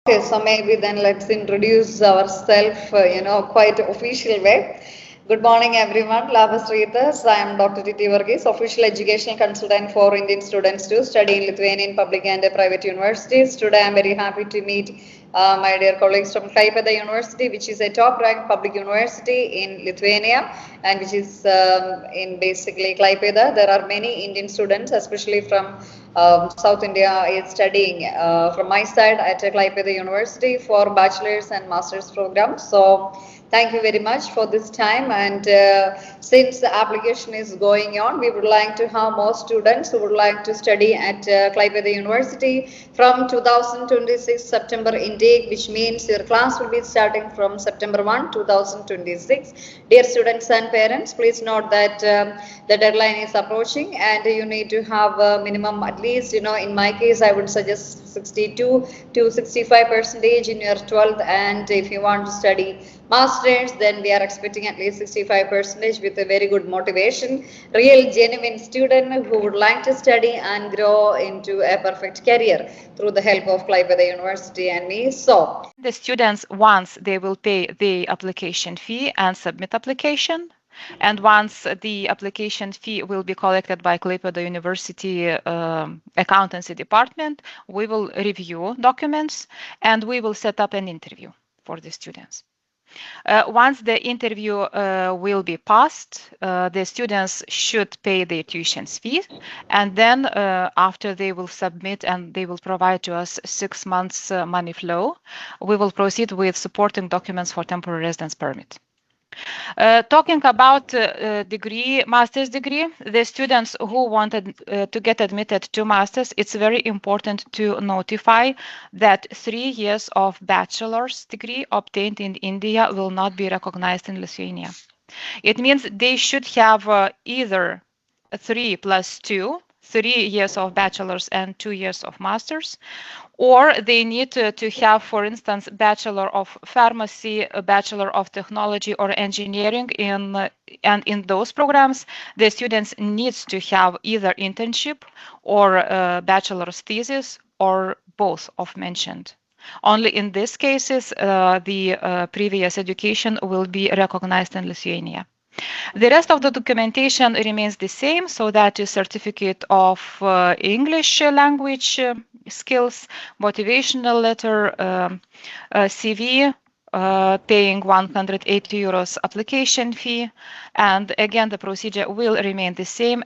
Okay, so maybe then let's introduce ourselves, quite official way. Good morning, everyone. Labas Rytas. I am Dr. Titi Varghese, official educational consultant for Indian students to study in Lithuanian public and private universities. Today, I am very happy to meet my dear colleagues from Klaipėda University, which is a top-ranked public university in Lithuania, and which is in basically Klaipėda. There are many Indian students, especially from South India, is studying from my side at Klaipėda University for bachelor's and master's programs. So thank you very much for this time. And since the application is going on, we would like to have more students who would like to study at Klaipėda University from 2026 September intake, which means your class will be starting from September 1, 2026. Dear students and parents, please note that the deadline is approaching and you need to have a minimum, at least, in my case, I would suggest 62 to 65 percentage in your 12th, and if you want to study masters, then we are expecting at least 65 percentage with a very good motivation, real genuine student who would like to study and grow into a perfect career through the help of Klaipėda University and me. So the students, once they will pay the application fee and submit application, and once the application fee will be collected by Klaipėda University accountancy department, we will review documents and we will set up an interview for the students. Once the interview will be passed, the students should pay their tuition fee, and then after they will submit and they will provide to us 6 months money flow, we will proceed with supporting documents for temporary residence permit. Talking about degree, master's degree, the students who wanted to get admitted to master's, it's very important to notify that 3 years of bachelor's degree obtained in India will not be recognized in Lithuania. It means they should have either 3 plus 2, 3 years of bachelor's and 2 years of master's, or they need to have, for instance, Bachelor of Pharmacy, a Bachelor of Technology or Engineering, and in those programs, the students needs to have either internship or bachelor's thesis or both of mentioned. Only in these cases, the previous education will be recognized in Lithuania. The rest of the documentation remains the same, so that is certificate of English language skills, motivational letter, CV, paying 180 euros application fee, and again the procedure will remain the same.